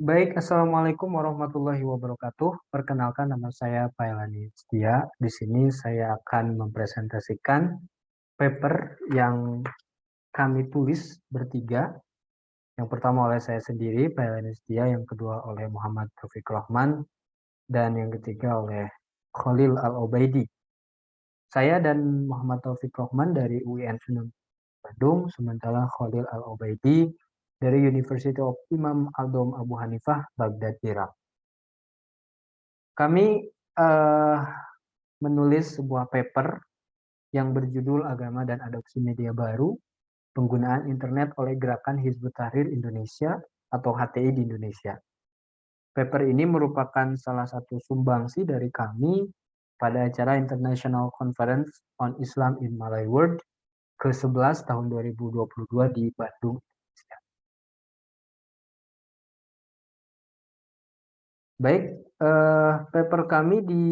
Baik, Assalamualaikum warahmatullahi wabarakatuh. Perkenalkan nama saya Pailani Setia. Di sini saya akan mempresentasikan paper yang kami tulis bertiga. Yang pertama oleh saya sendiri, Pailani Setia. Yang kedua oleh Muhammad Taufik Rahman. Dan yang ketiga oleh Khalil Al-Obaidi. Saya dan Muhammad Taufik Rahman dari UIN Sunan Bandung, sementara Khalil Al-Obaidi dari University of Imam Al-Dom Abu Hanifah, Baghdad, Irak. Kami eh, menulis sebuah paper yang berjudul Agama dan Adopsi Media Baru, Penggunaan Internet oleh Gerakan Hizbut Tahrir Indonesia atau HTI di Indonesia. Paper ini merupakan salah satu sumbangsi dari kami pada acara International Conference on Islam in Malay World ke-11 tahun 2022 di Bandung. Baik, paper kami di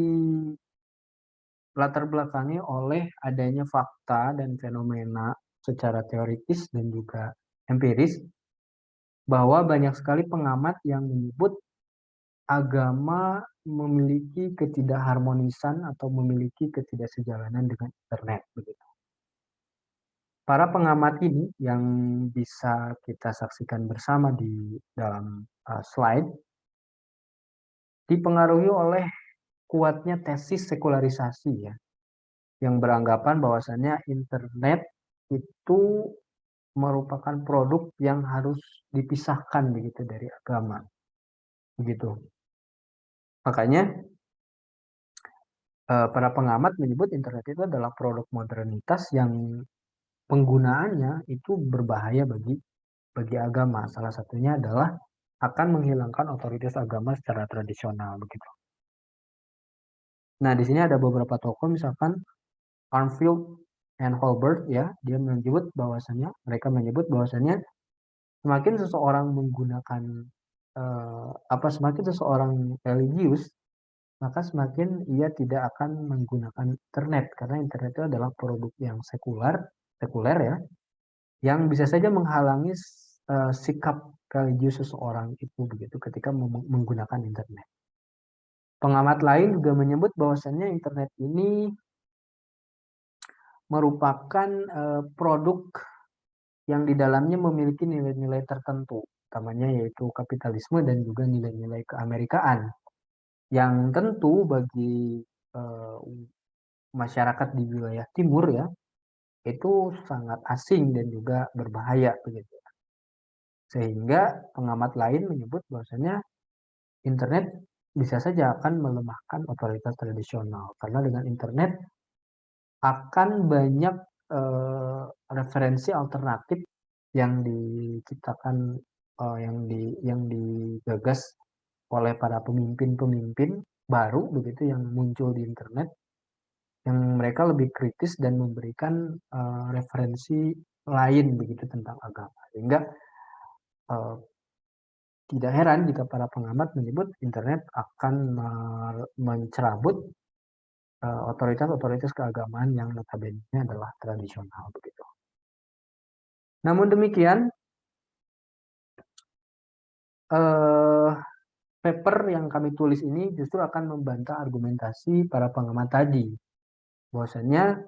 latar belakangi oleh adanya fakta dan fenomena secara teoritis dan juga empiris bahwa banyak sekali pengamat yang menyebut agama memiliki ketidakharmonisan atau memiliki ketidaksejalanan dengan internet begitu. Para pengamat ini yang bisa kita saksikan bersama di dalam slide dipengaruhi oleh kuatnya tesis sekularisasi ya, yang beranggapan bahwasannya internet itu merupakan produk yang harus dipisahkan begitu dari agama begitu. Makanya para pengamat menyebut internet itu adalah produk modernitas yang penggunaannya itu berbahaya bagi agama. Salah satunya adalah akan menghilangkan otoritas agama secara tradisional begitu. Nah, di sini ada beberapa tokoh misalkan Armfield and Holbert ya, dia menyebut bahwasannya semakin seseorang menggunakan semakin seseorang religius, maka semakin ia tidak akan menggunakan internet karena internet itu adalah produk yang sekuler ya, yang bisa saja menghalangi sikap religius seseorang itu begitu ketika menggunakan internet. Pengamat lain juga menyebut bahwasannya internet ini merupakan produk yang di dalamnya memiliki nilai-nilai tertentu, utamanya yaitu kapitalisme dan juga nilai-nilai keamerikaan yang tentu bagi eh, masyarakat di wilayah timur ya itu sangat asing dan juga berbahaya begitu. Sehingga pengamat lain menyebut bahwasanya internet bisa saja akan melemahkan otoritas tradisional karena dengan internet akan banyak eh, referensi alternatif yang diciptakan yang digagas oleh para pemimpin-pemimpin baru begitu yang muncul di internet yang mereka lebih kritis dan memberikan referensi lain begitu tentang agama sehingga eh, tidak heran jika para pengamat menyebut internet akan mencerabut otoritas-otoritas keagamaan yang notabene adalah tradisional begitu. Namun demikian, eh, paper yang kami tulis ini justru akan membantah argumentasi para pengamat tadi. Bahwasanya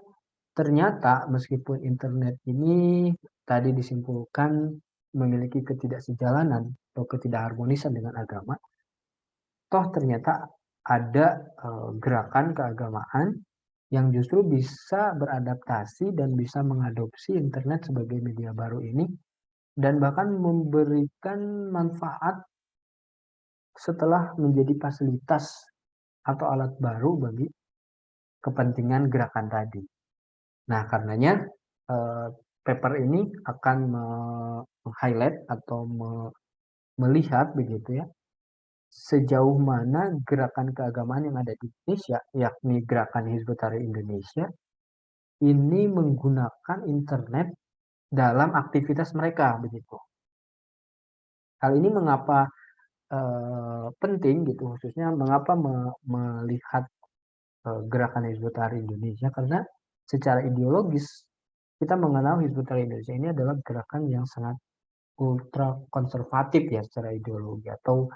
ternyata meskipun internet ini tadi disimpulkan memiliki ketidaksejalanan atau ketidakharmonisan dengan agama, toh ternyata ada gerakan keagamaan yang justru bisa beradaptasi dan bisa mengadopsi internet sebagai media baru ini dan bahkan memberikan manfaat setelah menjadi fasilitas atau alat baru bagi kepentingan gerakan tadi. Nah, karenanya eh, paper ini akan highlight atau melihat begitu ya sejauh mana gerakan keagamaan yang ada di Indonesia, yakni gerakan Hizbut Tahrir Indonesia, ini menggunakan internet dalam aktivitas mereka begitu. Hal ini mengapa penting gitu, khususnya mengapa melihat gerakan Hizbut Tahrir Indonesia karena secara ideologis kita mengenal Hizbut Tahrir Indonesia ini adalah gerakan yang sangat ultra konservatif ya secara ideologi, atau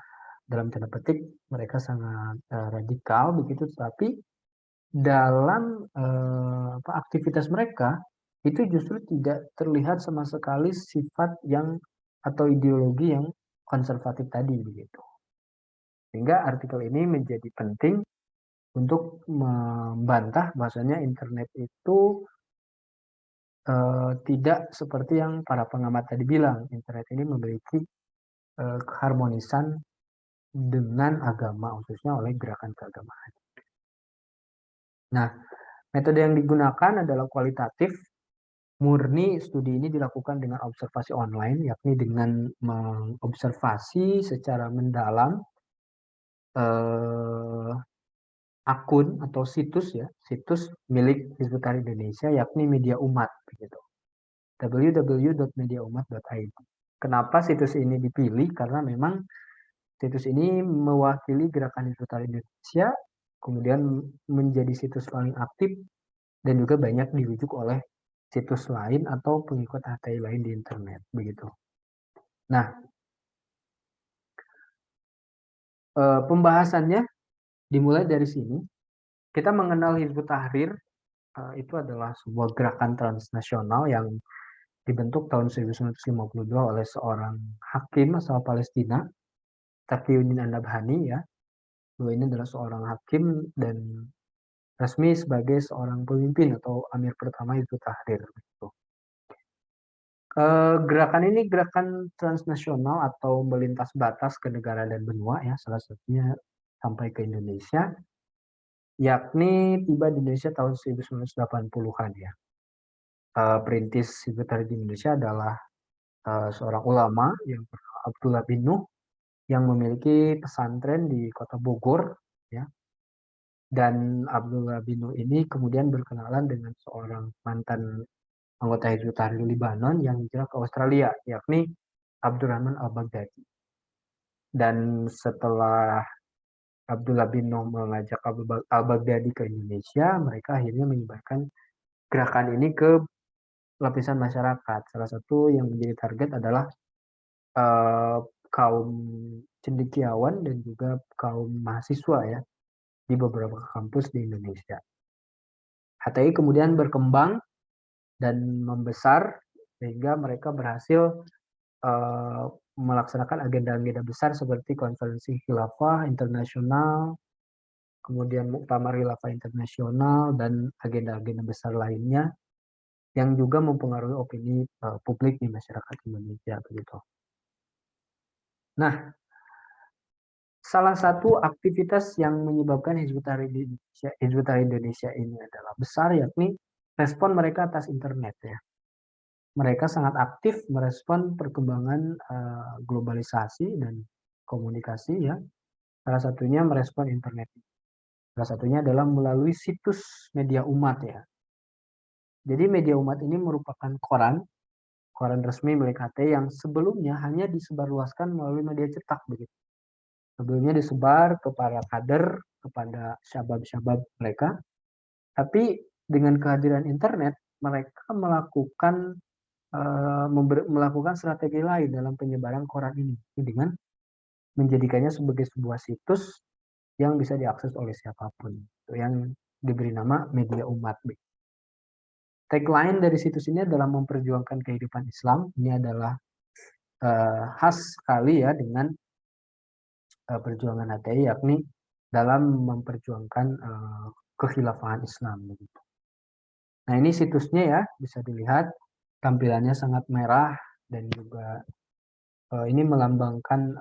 dalam tanda petik mereka sangat radikal begitu, tapi dalam aktivitas mereka itu justru tidak terlihat sama sekali sifat yang atau ideologi yang konservatif tadi begitu. Sehingga artikel ini menjadi penting untuk membantah bahwasanya internet itu tidak seperti yang para pengamat tadi bilang. Internet ini memiliki keharmonisan dengan agama, khususnya oleh gerakan keagamaan. Nah, metode yang digunakan adalah kualitatif, murni. Studi ini dilakukan dengan observasi online, yakni dengan mengobservasi secara mendalam eh, akun atau situs ya, situs milik Hizbut Tahrir Indonesia, yakni Media Umat begitu. www.mediaumat.id. Kenapa situs ini dipilih? Karena memang situs ini mewakili gerakan Hizbut Tahrir Indonesia, kemudian menjadi situs paling aktif dan juga banyak dirujuk oleh situs lain atau pengikut HTI lain di internet begitu. Nah, pembahasannya dimulai dari sini. Kita mengenal Hizbut Tahrir itu adalah sebuah gerakan transnasional yang dibentuk tahun 1952 oleh seorang hakim asal Palestina, Taqiyuddin An-Nabhani ya. Beliau ini adalah seorang hakim dan resmi sebagai seorang pemimpin atau amir pertama Hizbut Tahrir. Gitu. Gerakan ini gerakan transnasional atau melintas batas ke negara dan benua ya, salah satunya sampai ke Indonesia, yakni tiba di Indonesia tahun 1980-an ya. Perintis Hizbut Tahrir di Indonesia adalah seorang ulama yang bernama Abdullah bin Nuh yang memiliki pesantren di kota Bogor ya. Dan Abdullah bin Nuh ini kemudian berkenalan dengan seorang mantan anggota Hizbut Tahrir Libanon yang hijrah ke Australia, yakni Abdurrahman Al-Baghdadi. Dan setelah Abdullah bin Nuh mengajak Al-Baghdadi ke Indonesia, mereka akhirnya menyebarkan gerakan ini ke lapisan masyarakat. Salah satu yang menjadi target adalah kaum cendekiawan dan juga kaum mahasiswa ya di beberapa kampus di Indonesia. HTI kemudian berkembang dan membesar sehingga mereka berhasil melaksanakan agenda-agenda besar seperti konferensi khilafah internasional, kemudian muktamar khilafah internasional dan agenda-agenda besar lainnya yang juga mempengaruhi opini publik di masyarakat Indonesia begitu. Nah, salah satu aktivitas yang menyebabkan Hizbut Tahrir Indonesia ini adalah besar, yakni respon mereka atas internet ya. Mereka sangat aktif merespon perkembangan globalisasi dan komunikasi ya. Salah satunya merespon internet. Salah satunya adalah melalui situs Media Umat ya. Jadi Media Umat ini merupakan koran resmi milik HTI yang sebelumnya hanya disebarluaskan melalui media cetak begitu. Sebelumnya disebar ke para kader, kepada syabab-syabab mereka. Tapi dengan kehadiran internet, mereka melakukan strategi lain dalam penyebaran koran ini dengan menjadikannya sebagai sebuah situs yang bisa diakses oleh siapapun, yang diberi nama Media Umat. Tagline dari situs ini adalah memperjuangkan kehidupan Islam. Ini adalah khas sekali ya dengan perjuangan HTI, yakni dalam memperjuangkan kekhilafahan Islam. Begitu. Nah ini situsnya ya, bisa dilihat tampilannya sangat merah dan juga ini melambangkan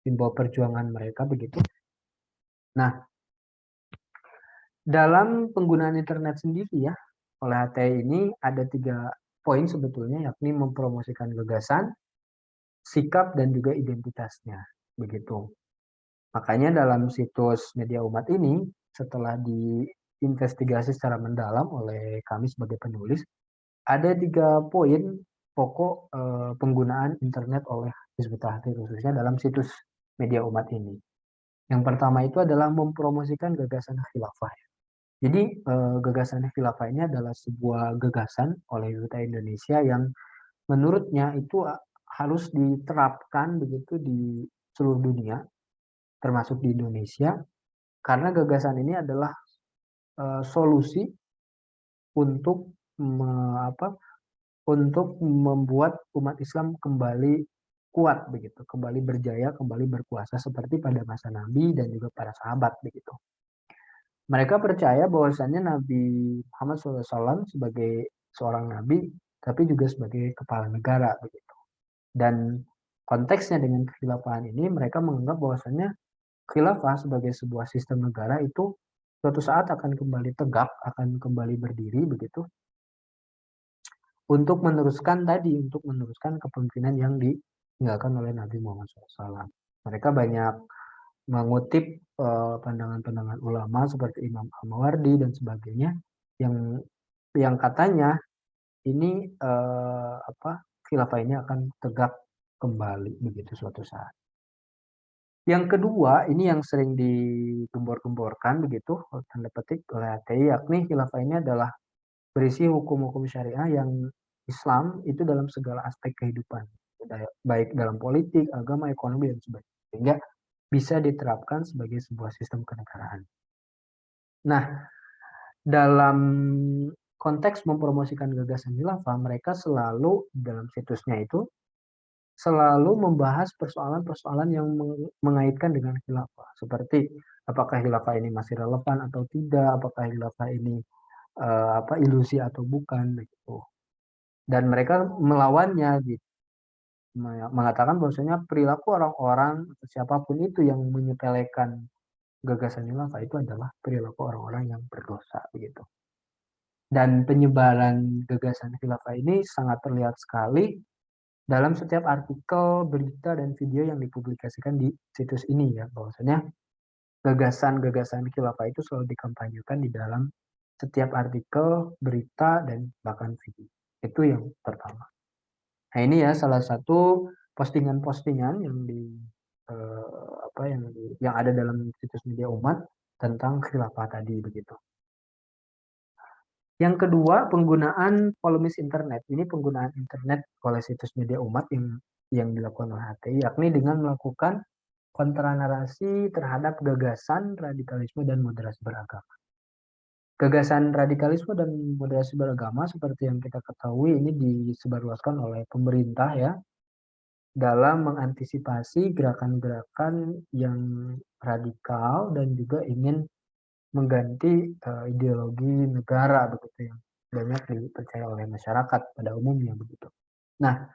simbol perjuangan mereka begitu. Nah dalam penggunaan internet sendiri ya oleh HTI ini ada 3 poin sebetulnya, yakni mempromosikan gagasan, sikap dan juga identitasnya begitu. Makanya dalam situs Media Umat ini setelah diinvestigasi secara mendalam oleh kami sebagai penulis, ada 3 poin pokok penggunaan internet oleh Hizbut Tahrir khususnya dalam situs Media Umat ini. Yang pertama itu adalah mempromosikan gagasan khilafah. Jadi gagasan khilafah ini adalah sebuah gagasan oleh Hizbut Tahrir Indonesia yang menurutnya itu harus diterapkan begitu di seluruh dunia, termasuk di Indonesia, karena gagasan ini adalah solusi untuk untuk membuat umat Islam kembali kuat begitu, kembali berjaya, kembali berkuasa seperti pada masa Nabi dan juga para sahabat begitu. Mereka percaya bahwasannya Nabi Muhammad SAW sebagai seorang nabi, tapi juga sebagai kepala negara begitu. Dan konteksnya dengan kekhilafahan ini, mereka menganggap bahwasannya khilafah sebagai sebuah sistem negara itu suatu saat akan kembali tegak, akan kembali berdiri begitu, untuk meneruskan kepemimpinan yang ditinggalkan oleh Nabi Muhammad SAW. Mereka banyak mengutip pandangan-pandangan ulama seperti Imam Al-Mawardi dan sebagainya yang katanya ini khilafah ini akan tegak kembali begitu suatu saat. Yang kedua, ini yang sering digembor-gemborkan begitu tanda petik oleh HTI, yakni khilafah ini adalah berisi hukum-hukum syariah yang Islam itu dalam segala aspek kehidupan, baik dalam politik, agama, ekonomi, dan sebagainya, sehingga bisa diterapkan sebagai sebuah sistem kenegaraan. Nah, dalam konteks mempromosikan gagasan khilafah, mereka selalu dalam situsnya itu selalu membahas persoalan-persoalan yang mengaitkan dengan khilafah, seperti apakah khilafah ini masih relevan atau tidak, apakah khilafah ini ilusi atau bukan begitu. Dan mereka melawannya gitu, mengatakan bahwasanya perilaku orang-orang siapapun itu yang menyepelekan gagasan khilafah itu adalah perilaku orang-orang yang berdosa begitu. Dan penyebaran gagasan khilafah ini sangat terlihat sekali dalam setiap artikel, berita, dan video yang dipublikasikan di situs ini ya, bahwasanya gagasan-gagasan khilafah itu selalu dikampanyekan di dalam setiap artikel, berita, dan bahkan video. Itu yang pertama. Nah ini ya salah satu postingan-postingan yang yang ada dalam situs media umat tentang khilafah tadi begitu. Yang kedua, penggunaan polemis internet. Ini penggunaan internet oleh situs media umat yang dilakukan oleh HTI, yakni dengan melakukan kontra-narasi terhadap gagasan radikalisme dan moderasi beragama. Gagasan radikalisme dan moderasi beragama seperti yang kita ketahui ini disebarluaskan oleh pemerintah ya, dalam mengantisipasi gerakan-gerakan yang radikal dan juga ingin mengganti ideologi negara begitu yang banyak dipercaya oleh masyarakat pada umumnya begitu. Nah,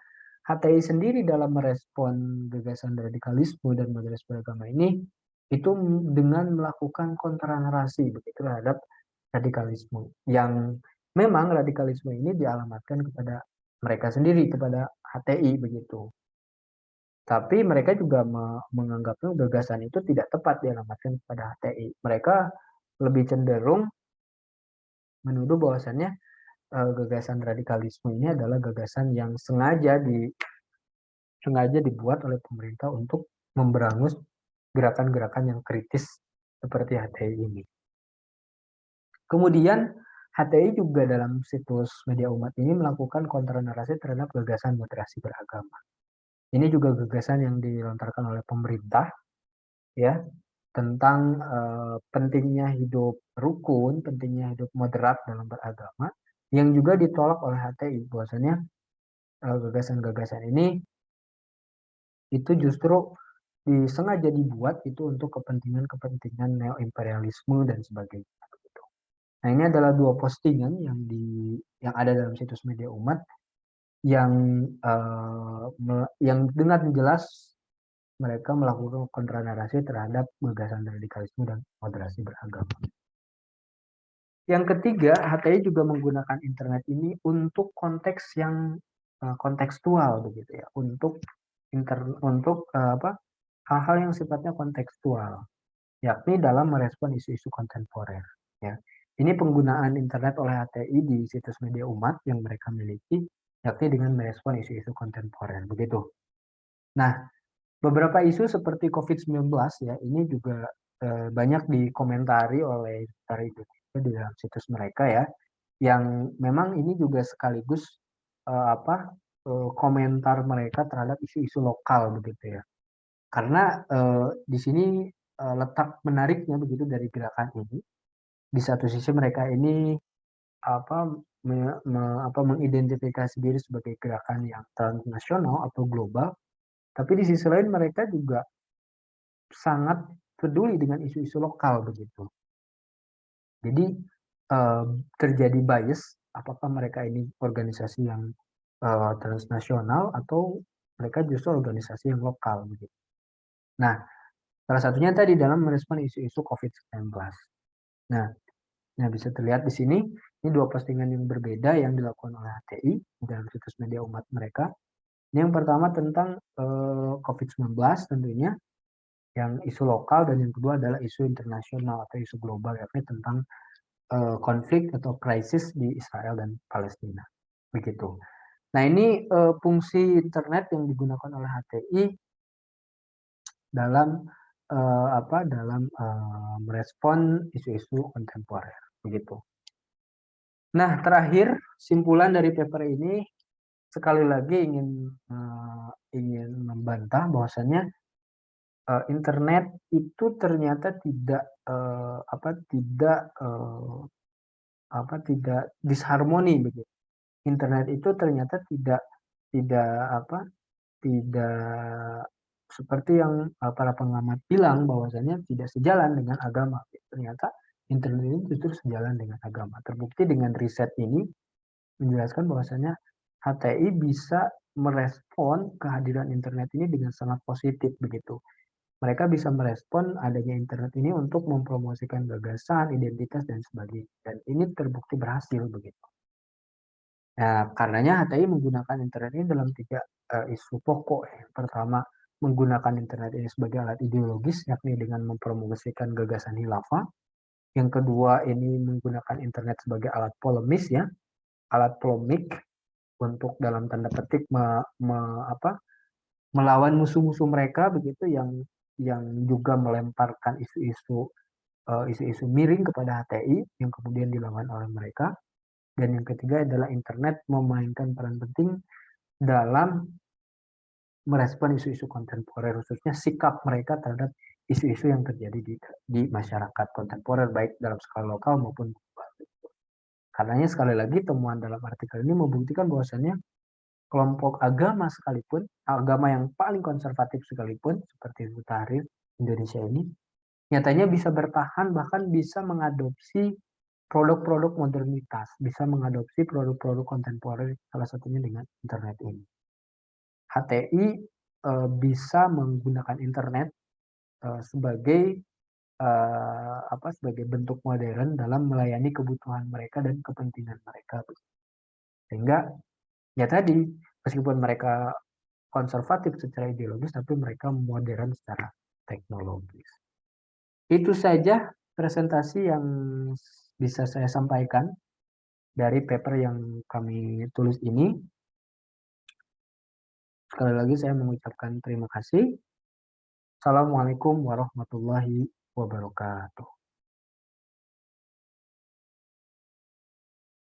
HTI sendiri dalam merespon gagasan radikalisme dan moderasi beragama ini itu dengan melakukan kontra narasi begitu terhadap radikalisme yang memang radikalisme ini dialamatkan kepada mereka sendiri, kepada HTI begitu. Tapi mereka juga menganggapnya gagasan itu tidak tepat dialamatkan kepada HTI. Mereka lebih cenderung menuduh bahwasannya gagasan radikalisme ini adalah gagasan yang sengaja dibuat oleh pemerintah untuk memberangus gerakan-gerakan yang kritis seperti HTI ini. Kemudian HTI juga dalam situs media umat ini melakukan kontra narasi terhadap gagasan moderasi beragama. Ini juga gagasan yang dilontarkan oleh pemerintah ya, tentang pentingnya hidup rukun, pentingnya hidup moderat dalam beragama, yang juga ditolak oleh HTI. Bahwasanya gagasan-gagasan ini itu justru disengaja dibuat itu untuk kepentingan-kepentingan neo-imperialisme dan sebagainya. Nah ini adalah dua postingan yang ada dalam situs media umat yang dengan jelas mereka melakukan kontra narasi terhadap gagasan radikalisme dan moderasi beragama. Yang ketiga, HTI juga menggunakan internet ini untuk konteks yang kontekstual begitu ya, untuk hal-hal yang sifatnya kontekstual, yakni dalam merespon isu-isu kontemporer. Ya. Ini penggunaan internet oleh HTI di situs media umat yang mereka miliki, yakni dengan merespon isu-isu kontemporer. Begitu. Nah, beberapa isu seperti COVID-19 ya, ini juga banyak dikomentari oleh Indonesia di dalam situs mereka ya, yang memang ini juga sekaligus komentar mereka terhadap isu-isu lokal begitu ya. Karena di sini letak menariknya begitu dari gerakan ini. Di satu sisi mereka ini apa mengidentifikasi diri sebagai gerakan yang transnasional atau global, tapi di sisi lain mereka juga sangat peduli dengan isu-isu lokal begitu. Jadi terjadi bias apakah mereka ini organisasi yang transnasional atau mereka justru organisasi yang lokal begitu. Nah, salah satunya tadi dalam merespon isu-isu COVID-19. Nah, yang bisa terlihat di sini, ini dua postingan yang berbeda yang dilakukan oleh HTI dalam situs media umat mereka. Ini yang pertama tentang COVID-19 tentunya, yang isu lokal, dan yang kedua adalah isu internasional atau isu global, yakni tentang konflik atau krisis di Israel dan Palestina. Begitu. Nah, ini fungsi internet yang digunakan oleh HTI dalam merespon isu-isu kontemporer. Begitu. Nah, terakhir simpulan dari paper ini sekali lagi ingin membantah bahwasannya internet itu ternyata tidak disharmoni begitu. Internet itu ternyata tidak tidak apa tidak seperti yang para pengamat bilang bahwasannya tidak sejalan dengan agama. Ternyata internet ini justru sejalan dengan agama. Terbukti dengan riset ini menjelaskan bahwasannya HTI bisa merespon kehadiran internet ini dengan sangat positif begitu. Mereka bisa merespon adanya internet ini untuk mempromosikan gagasan, identitas, dan sebagainya. Dan ini terbukti berhasil begitu. Nah, karenanya HTI menggunakan internet ini dalam tiga isu pokok. Yang pertama, menggunakan internet ini sebagai alat ideologis, yakni dengan mempromosikan gagasan khilafah. Yang kedua, ini menggunakan internet sebagai alat polemis ya, alat polemik untuk dalam tanda petik melawan musuh-musuh mereka begitu yang juga melemparkan isu-isu miring kepada HTI yang kemudian dilawan oleh mereka. Dan yang ketiga adalah internet memainkan peran penting dalam merespon isu-isu kontemporer, khususnya sikap mereka terhadap isu-isu yang terjadi di masyarakat kontemporer, baik dalam skala lokal maupun global. Karenanya sekali lagi temuan dalam artikel ini membuktikan bahwasannya kelompok agama sekalipun, agama yang paling konservatif sekalipun, seperti Hizbut Tahrir Indonesia ini, nyatanya bisa bertahan, bahkan bisa mengadopsi produk-produk modernitas, bisa mengadopsi produk-produk kontemporer, salah satunya dengan internet ini. HTI bisa menggunakan internet sebagai bentuk modern dalam melayani kebutuhan mereka dan kepentingan mereka. Sehingga ya tadi, meskipun mereka konservatif secara ideologis, tapi mereka modern secara teknologis. Itu saja presentasi yang bisa saya sampaikan dari paper yang kami tulis ini. Sekali lagi saya mengucapkan terima kasih. Assalamualaikum warahmatullahi wabarakatuh.